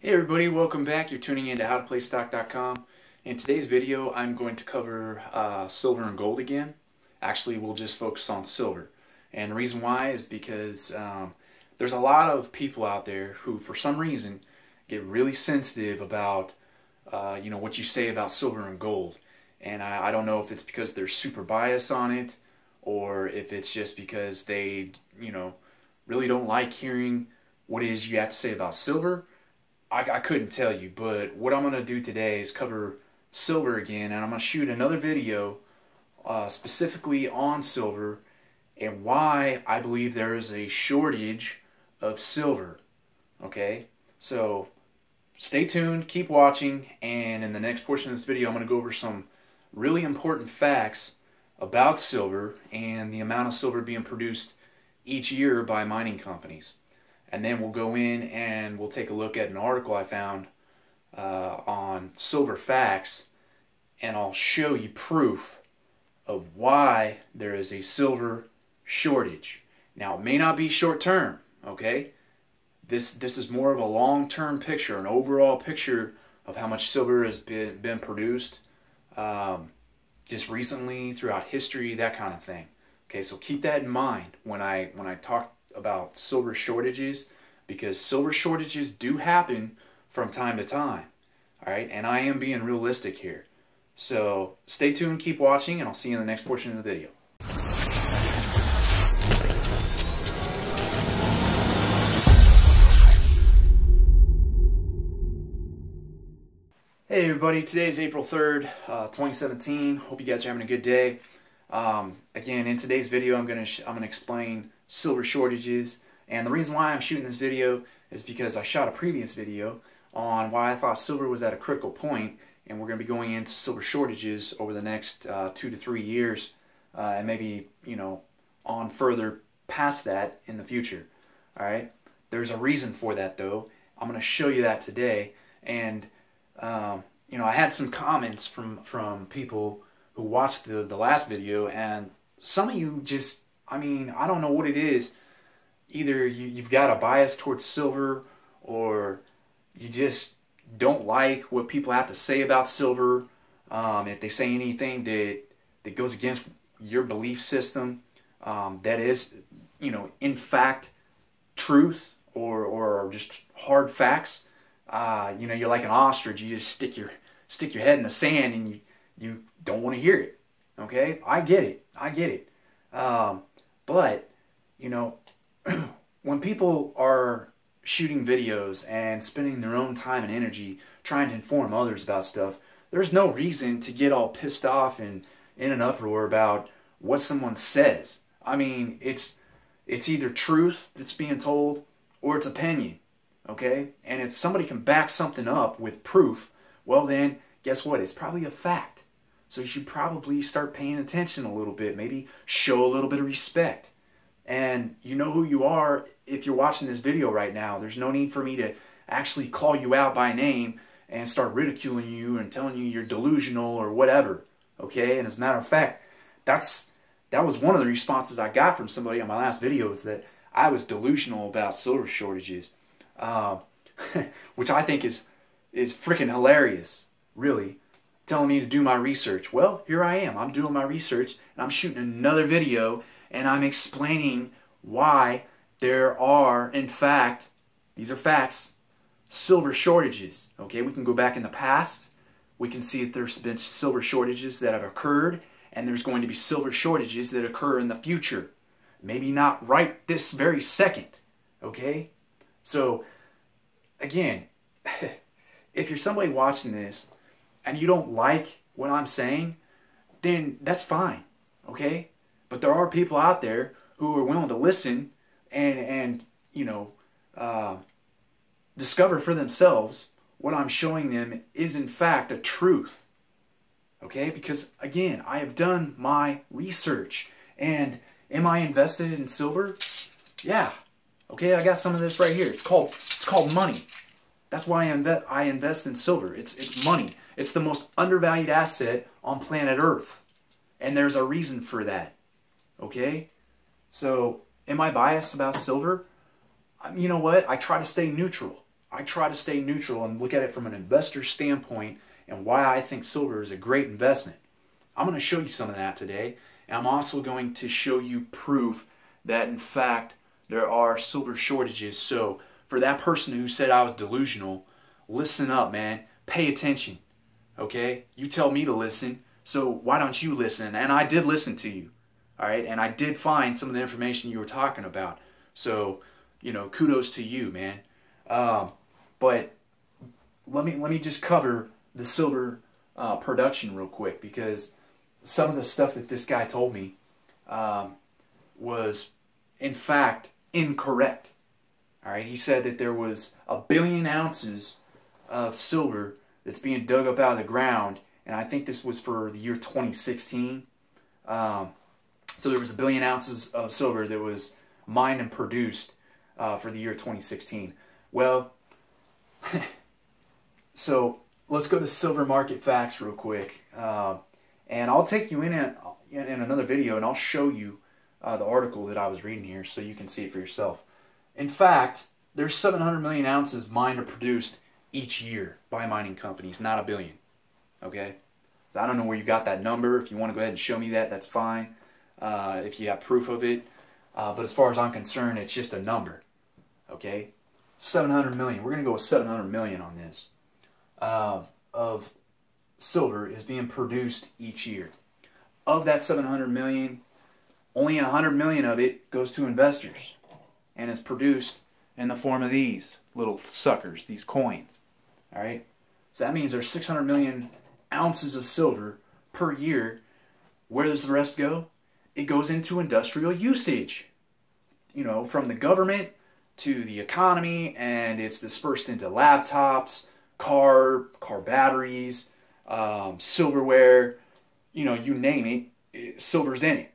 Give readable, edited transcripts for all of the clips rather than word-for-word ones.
Hey everybody, welcome back. You're tuning in to howtoplaystock.com. In today's video, I'm going to cover silver and gold again. Actually, we'll just focus on silver. And the reason why is because there's a lot of people out there who, for some reason, get really sensitive about what you say about silver and gold. And I don't know if it's because they're super biased on it, or if it's just because they, really don't like hearing what it is you have to say about silver. I couldn't tell you, but what I'm going to do today is cover silver again, and I'm going to shoot another video specifically on silver and why I believe there is a shortage of silver. Okay, so stay tuned, keep watching, and in the next portion of this video I'm going to go over some really important facts about silver and the amount of silver being produced each year by mining companies. And then we'll go in and we'll take a look at an article I found on silver facts, and I'll show you proof of why there is a silver shortage. Now, it may not be short term, okay? This is more of a long-term picture, an overall picture of how much silver has been produced just recently, throughout history, that kind of thing. Okay, so keep that in mind when I talk about silver shortages, because silver shortages do happen from time to time. Alright, and I am being realistic here. So stay tuned, keep watching, and I'll see you in the next portion of the video. Hey everybody, today is April 3rd, 2017. Hope you guys are having a good day. Again, in today's video, I'm gonna explain silver shortages, and the reason why I'm shooting this video is because I shot a previous video on why I thought silver was at a critical point, and we're gonna be going into silver shortages over the next 2 to 3 years, and maybe on further past that in the future. All right, there's a reason for that though. I'm gonna show you that today, and I had some comments from people who watched the last video, and some of you just, I don't know what it is. Either you've got a bias towards silver, or you just don't like what people have to say about silver. If they say anything that goes against your belief system, that is, in fact, truth or just hard facts, you're like an ostrich. You just stick your head in the sand, and you don't want to hear it. Okay, I get it. But when people are shooting videos and spending their own time and energy trying to inform others about stuff, there's no reason to get all pissed off and in an uproar about what someone says. It's either truth that's being told, or it's opinion. Okay, and if somebody can back something up with proof, well then, guess what? It's probably a fact. So you should probably start paying attention a little bit, maybe show a little bit of respect. And you know who you are if you're watching this video right now. There's no need for me to actually call you out by name and start ridiculing you and telling you you're delusional or whatever. Okay, and as a matter of fact, that was one of the responses I got from somebody on my last video, is that I was delusional about silver shortages. Which I think is freaking hilarious, really, telling me to do my research. Well, here I am. I'm doing my research, and I'm shooting another video, and I'm explaining why there are, in fact, these are facts, silver shortages. Okay, we can go back in the past. We can see that there's been silver shortages that have occurred, and there's going to be silver shortages that occur in the future. Maybe not right this very second. Okay? So, again, if you're somebody watching this and you don't like what I'm saying, then that's fine, okay? But there are people out there who are willing to listen and discover for themselves what I'm showing them is in fact a truth, okay? Because, again, I have done my research. And am I invested in silver? Yeah. Okay, I got some of this right here. It's called money. That's why I invest in silver. It's money. It's the most undervalued asset on planet Earth. And there's a reason for that. Okay? So, am I biased about silver? You know what? I try to stay neutral. I try to stay neutral and look at it from an investor standpoint and why I think silver is a great investment. I'm going to show you some of that today. And I'm also going to show you proof that, in fact, there are silver shortages. So for that person who said I was delusional, listen up, man. Pay attention. Okay? You tell me to listen, so why don't you listen? And I did listen to you. All right? And I did find some of the information you were talking about. So, you know, kudos to you, man. But let me just cover the silver production real quick, because some of the stuff that this guy told me was, in fact, incorrect. All right, he said that there was 1 billion ounces of silver that's being dug up out of the ground, and I think this was for the year 2016. So there was 1 billion ounces of silver that was mined and produced for the year 2016. Well, so let's go to silver market facts real quick, and I'll take you in another video, and I'll show you the article that I was reading here so you can see it for yourself. In fact, there's 700 million ounces mined or produced each year by mining companies, not 1 billion. Okay? So I don't know where you got that number. If you want to go ahead and show me that, that's fine. If you have proof of it. But as far as I'm concerned, it's just a number. Okay? 700 million. We're going to go with 700 million on this. Of silver is being produced each year. Of that 700 million, only 100 million of it goes to investors, and is produced in the form of these little suckers, these coins. All right, so that means there's 600 million ounces of silver per year. Where does the rest go? It goes into industrial usage, you know, from the government to the economy, and it's dispersed into laptops, car batteries, silverware, you know, you name it, silver's in it.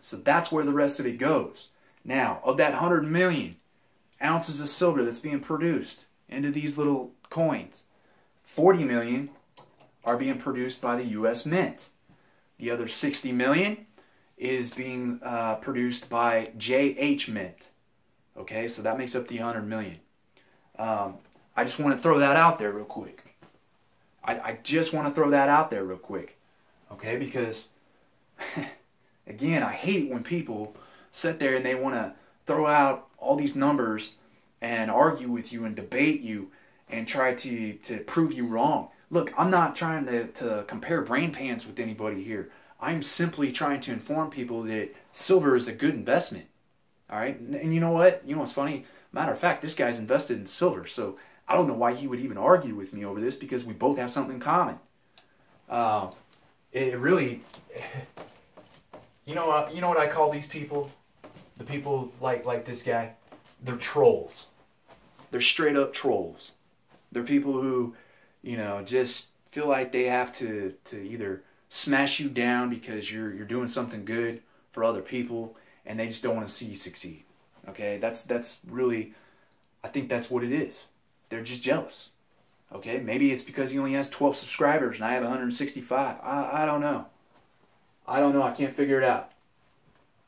So that's where the rest of it goes. Now, of that 100 million ounces of silver that's being produced into these little coins, 40 million are being produced by the U.S. Mint. The other 60 million is being produced by J.H. Mint. Okay, so that makes up the 100 million. I just want to throw that out there real quick. I just want to throw that out there real quick. Okay, because, again, I hate when people sit there and they want to throw out all these numbers and argue with you and debate you and try to prove you wrong. Look, I'm not trying to compare brain pans with anybody here. I'm simply trying to inform people that silver is a good investment. All right? And you know what? You know what's funny? Matter of fact, this guy's invested in silver, so I don't know why he would even argue with me over this, because we both have something in common. It really, you know what I call these people? The people like this guy? They're trolls. They're straight up trolls. They're people who, you know, just feel like they have to either smash you down because you're doing something good for other people, and they just don't want to see you succeed. Okay, that's really, I think that's what it is. They're just jealous. Okay, maybe it's because he only has 12 subscribers and I have 165. I don't know. I don't know. I can't figure it out.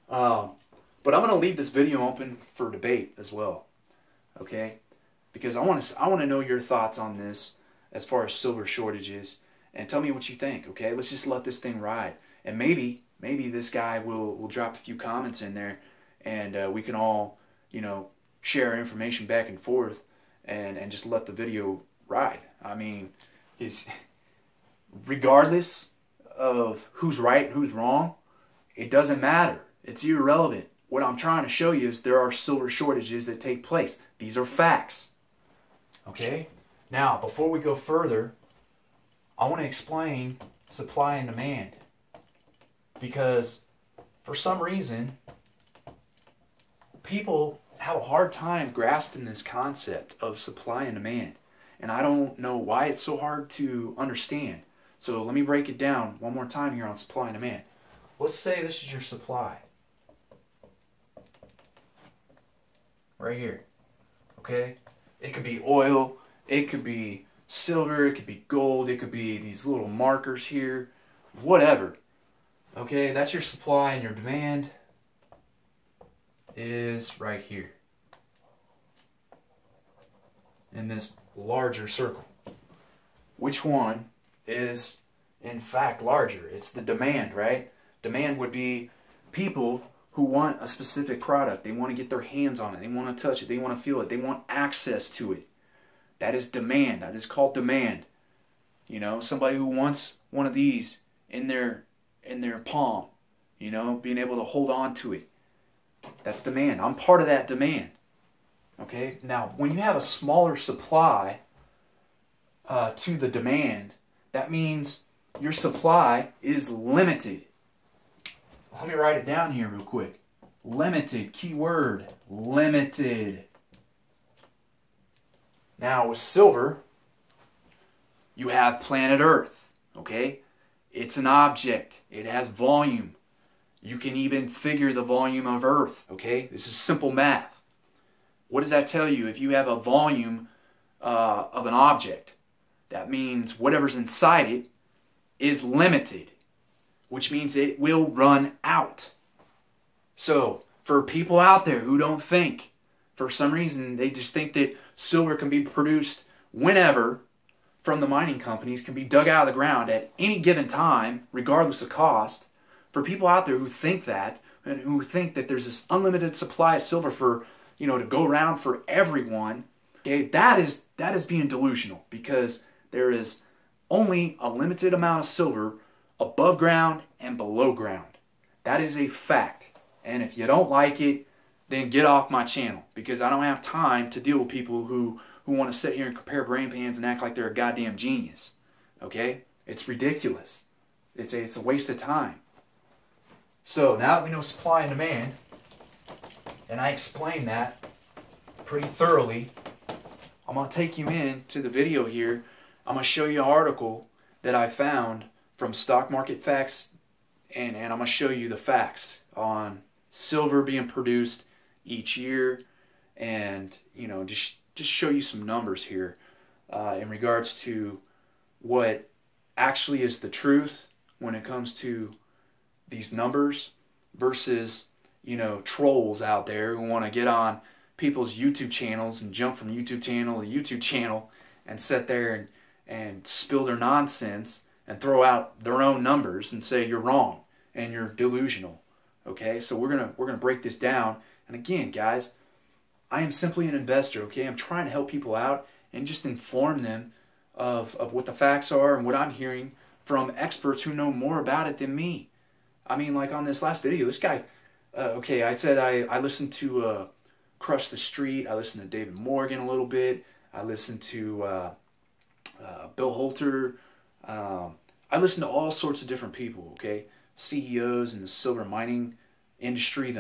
But I'm going to leave this video open for debate as well. Okay, because I want to know your thoughts on this as far as silver shortages, and tell me what you think. Okay, let's just let this thing ride, and maybe this guy will drop a few comments in there, and we can all, you know, share information back and forth, and just let the video ride. I mean, regardless of who's right and who's wrong, it doesn't matter. It's irrelevant. What I'm trying to show you is there are silver shortages that take place. These are facts. Okay? Now, before we go further, I want to explain supply and demand. Because for some reason, people have a hard time grasping this concept of supply and demand. And I don't know why it's so hard to understand. So let me break it down one more time here on supply and demand. Let's say this is your supply. Right here. Okay? It could be oil, it could be silver, it could be gold, it could be these little markers here, whatever. Okay, that's your supply, and your demand is right here. in this larger circle. Which one is in fact larger? It's the demand, right? Demand would be people who want a specific product. They want to get their hands on it. They want to touch it. They want to feel it. They want access to it. That is demand. That is called demand. You know, somebody who wants one of these in their palm, you know, being able to hold on to it. That's demand. I'm part of that demand. Okay? Now, when you have a smaller supply to the demand, that means your supply is limited. Let me write it down here real quick. Limited, keyword, limited. Now with silver, you have planet Earth, okay? It's an object. It has volume. You can even figure the volume of Earth, okay? This is simple math. What does that tell you? If you have a volume of an object, that means whatever's inside it is limited, which means it will run out. So, for people out there who don't think, for some reason, they just think that silver can be produced whenever from the mining companies, can be dug out of the ground at any given time, regardless of cost. For people out there who think that, and who think that there's this unlimited supply of silver for, you know, to go around for everyone, okay, that is being delusional, because there is only a limited amount of silver above ground and below ground. That is a fact. And if you don't like it, then get off my channel, because I don't have time to deal with people who want to sit here and compare brain pans and act like they're a goddamn genius. Okay? It's ridiculous. It's a waste of time. So now that we know supply and demand, and I explained that pretty thoroughly, I'm going to take you into the video here. I'm going to show you an article that I found from Stock Market Facts, and I'm going to show you the facts on silver being produced each year, and, you know, just show you some numbers here in regards to what actually is the truth when it comes to these numbers versus, you know, trolls out there who want to get on people's YouTube channels and jump from YouTube channel to YouTube channel and sit there and spill their nonsense and throw out their own numbers and say you're wrong and you're delusional. Okay, so we're gonna break this down. And again, guys, I am simply an investor. Okay, I'm trying to help people out and just inform them of what the facts are and what I'm hearing from experts who know more about it than me. I mean, like on this last video, this guy. Okay, I said I listened to Crush the Street. I listened to David Morgan a little bit. I listened to Bill Holter. I listened to all sorts of different people. Okay, CEOs in the silver mining industry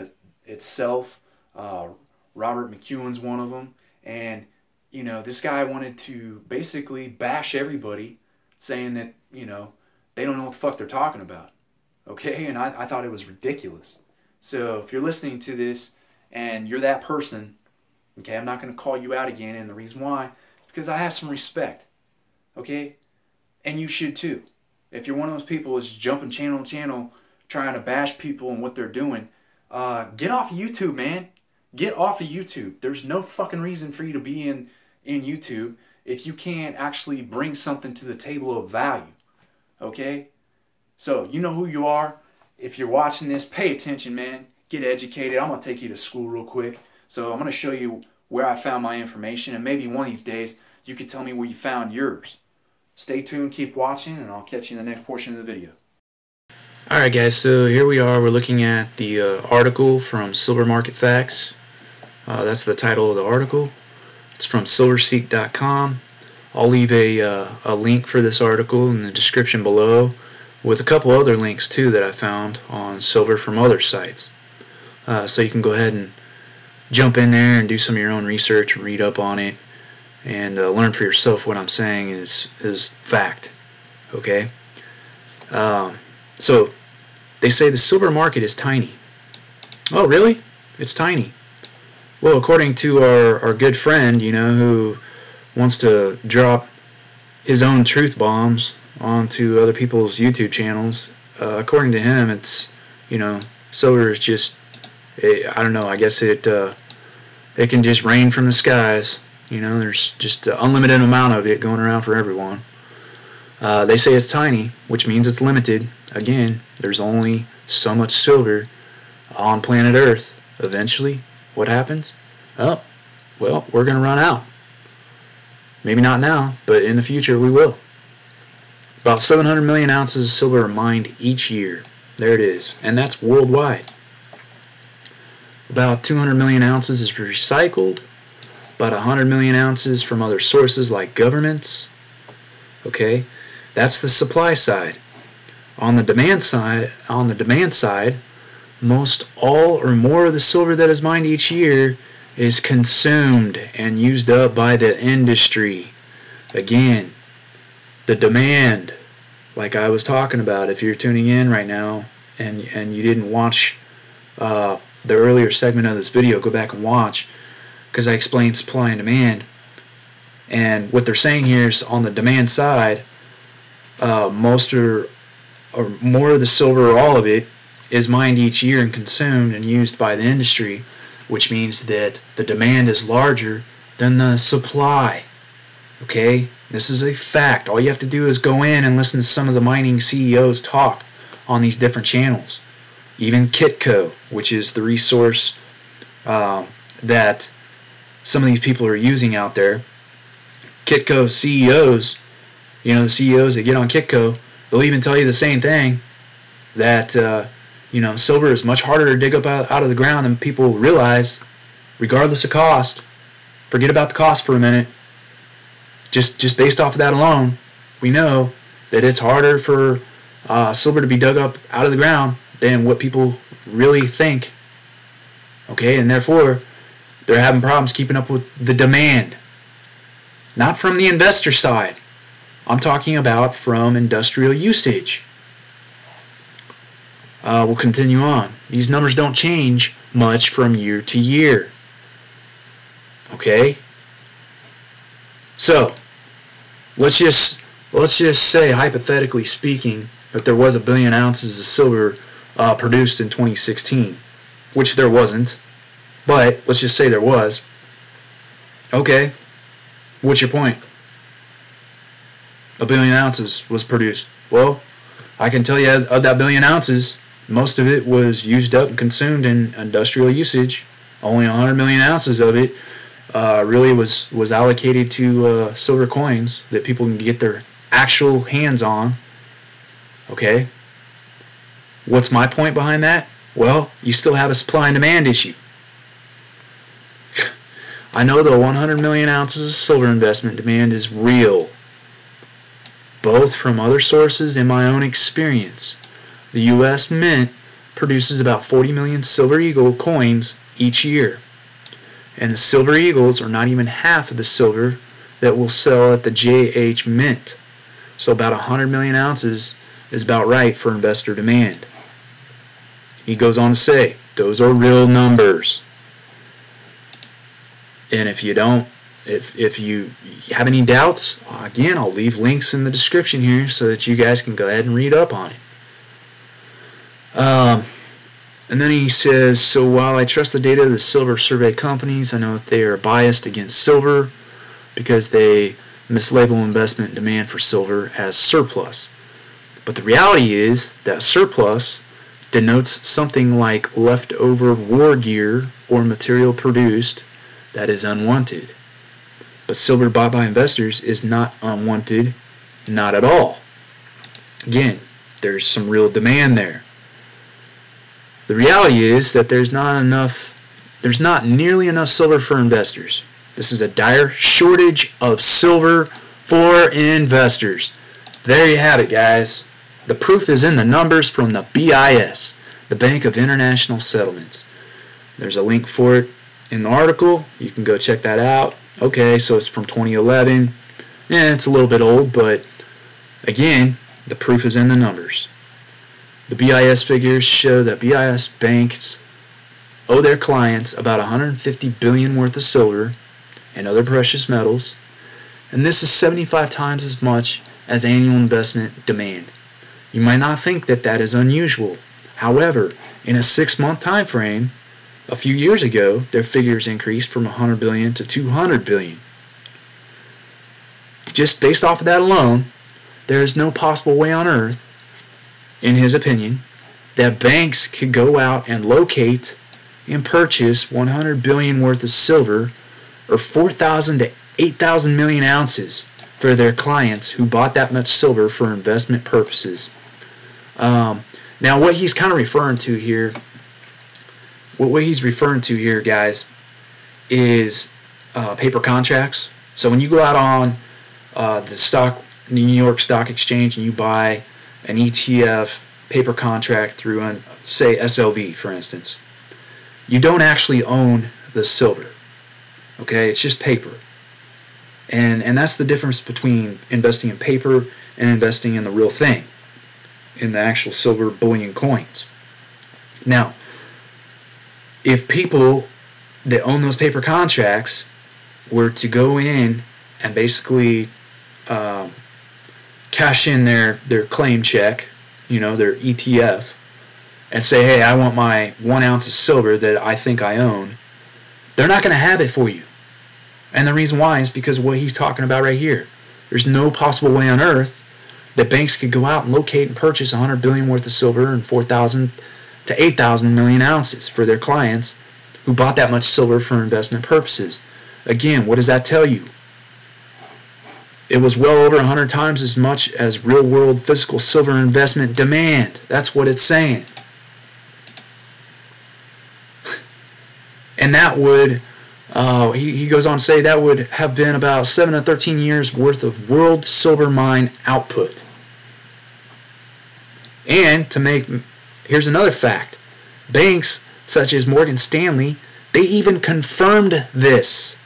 itself. Robert McEwen's one of them, and you know, this guy wanted to basically bash everybody, saying that, you know, they don't know what the fuck they're talking about. Okay, and I thought it was ridiculous. So if you're listening to this and you're that person, okay, I'm not going to call you out again, and the reason why is because I have some respect. Okay, and you should too. If you're one of those people who's jumping channel to channel trying to bash people and what they're doing, get off of YouTube, man. Get off of YouTube. There's no fucking reason for you to be in YouTube if you can't actually bring something to the table of value. Okay? So, you know who you are. If you're watching this, pay attention, man. Get educated. I'm going to take you to school real quick. So I'm going to show you where I found my information, and maybe one of these days you can tell me where you found yours. Stay tuned, keep watching, and I'll catch you in the next portion of the video. Alright guys, so here we are. We're looking at the article from Silver Market Facts. That's the title of the article. It's from silverseek.com. I'll leave a link for this article in the description below, with a couple other links too that I found on silver from other sites. So you can go ahead and jump in there and do some of your own research and read up on it, and learn for yourself what I'm saying is fact. Okay? So they say the silver market is tiny. Oh, really? It's tiny. Well, according to our good friend, you know, who wants to drop his own truth bombs onto other people's YouTube channels, according to him, it's, you know, silver is just, I don't know, I guess it can just rain from the skies. You know, there's just an unlimited amount of it going around for everyone. They say it's tiny, which means it's limited. Again, there's only so much silver on planet Earth. Eventually, what happens? Oh, well, we're going to run out. Maybe not now, but in the future we will. About 700 million ounces of silver are mined each year. There it is. And that's worldwide. About 200 million ounces is recycled. About 100 million ounces from other sources like governments. Okay, that's the supply side. On the demand side, most all or more of the silver that is mined each year is consumed and used up by the industry. Again, the demand, like I was talking about, if you're tuning in right now and you didn't watch the earlier segment of this video, go back and watch, because I explained supply and demand. And what they're saying here is on the demand side, most or more of the silver, or all of it, is mined each year and consumed and used by the industry, which means that the demand is larger than the supply. Okay, this is a fact. All you have to do is go in and listen to some of the mining CEOs talk on these different channels. Even Kitco, which is the resource that some of these people are using out there. Kitco CEOs, you know, the CEOs that get on Kitco, they'll even tell you the same thing, that you know, silver is much harder to dig up out of the ground than people realize, regardless of cost. Forget about the cost for a minute. Just based off of that alone, we know that it's harder for silver to be dug up out of the ground than what people really think. Okay, and therefore, they're having problems keeping up with the demand. Not from the investor side. I'm talking about from industrial usage. We'll continue on. These numbers don't change much from year to year. Okay? So, let's just say, hypothetically speaking, that there was 1 billion ounces of silver produced in 2016, which there wasn't, but let's just say there was. Okay, what's your point? 1 billion ounces was produced. Well, I can tell you, of that 1 billion ounces, most of it was used up and consumed in industrial usage. Only 100 million ounces of it really was allocated to silver coins that people can get their actual hands on. Okay? What's my point behind that? Well, you still have a supply and demand issue. I know the 100 million ounces of silver investment demand is real, both from other sources and my own experience. The U.S. Mint produces about 40 million Silver Eagle coins each year. And the Silver Eagles are not even half of the silver that will sell at the JH Mint. So about 100 million ounces is about right for investor demand. He goes on to say, those are real numbers. And if you don't, if you have any doubts, again, I'll leave links in the description here so that you guys can go ahead and read up on it. And then he says, so while I trust the data of the silver survey companies, I know that they are biased against silver because they mislabel investment demand for silver as surplus. But the reality is that surplus denotes something like leftover war gear or material produced that is unwanted. But silver bought by investors is not unwanted, not at all. Again, there's some real demand there. The reality is that there's not nearly enough silver for investors. This is a dire shortage of silver for investors. There you have it, guys. The proof is in the numbers from the BIS, the Bank of International Settlements. There's a link for it in the article. You can go check that out. Okay, so it's from 2011. Yeah, it's a little bit old, but again, the proof is in the numbers. The BIS figures show that BIS banks owe their clients about $150 billion worth of silver and other precious metals, and this is 75 times as much as annual investment demand. You might not think that that is unusual. However, in a 6-month time frame, a few years ago, their figures increased from $100 billion to $200 billion. just based off of that alone, there is no possible way on earth, in his opinion, that banks could go out and locate and purchase 100 billion worth of silver, or 4,000 to 8,000 million ounces, for their clients who bought that much silver for investment purposes. Now, what he's kind of referring to here, guys, is paper contracts. So when you go out on the New York Stock Exchange and you buy an ETF paper contract through, say, SLV, for instance, you don't actually own the silver. Okay, it's just paper. And that's the difference between investing in paper and investing in the real thing, in the actual silver bullion coins. Now, if people that own those paper contracts were to go in and basically cash in their claim check, their ETF, and say, hey, I want my 1 ounce of silver that I think I own, they're not going to have it for you. And the reason why is because of what he's talking about right here. There's no possible way on earth that banks could go out and locate and purchase 100 billion worth of silver and 4,000 to 8,000 million ounces for their clients who bought that much silver for investment purposes. Again, what does that tell you? It was well over 100 times as much as real-world physical silver investment demand. That's what it's saying. And that would, he goes on to say, that would have been about 7 to 13 years worth of world silver mine output. And here's another fact. Banks such as Morgan Stanley, they even confirmed this.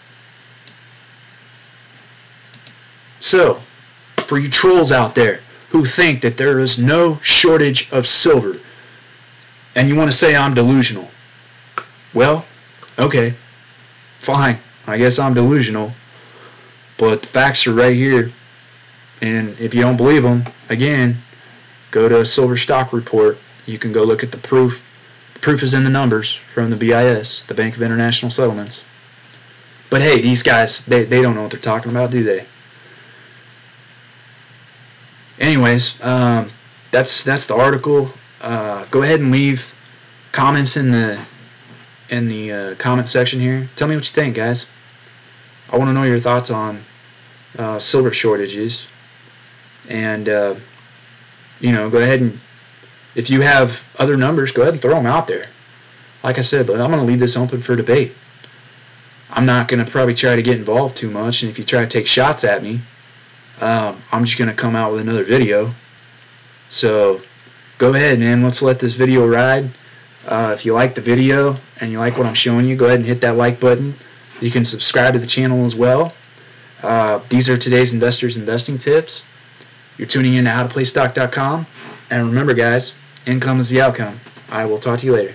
So, for you trolls out there who think that there is no shortage of silver, and you want to say I'm delusional, well, okay, fine, I guess I'm delusional, but the facts are right here, and if you don't believe them, again, go to Silver Stock Report. You can go look at the proof. The proof is in the numbers from the BIS, the Bank of International Settlements. But hey, these guys, they don't know what they're talking about, do they? Anyways, that's the article. Go ahead and leave comments in the comment section here. Tell me what you think, guys. I want to know your thoughts on silver shortages. And go ahead and, if you have other numbers, go ahead and throw them out there. Like I said, I'm going to leave this open for debate. I'm not going to probably try to get involved too much, and if you try to take shots at me, I'm just going to come out with another video. So go ahead, man. Let's let this video ride. If you like the video and you like what I'm showing you, go ahead and hit that like button. You can subscribe to the channel as well. These are today's investors' investing tips. You're tuning in to howtoplaystock.com. And remember, guys, income is the outcome. I will talk to you later.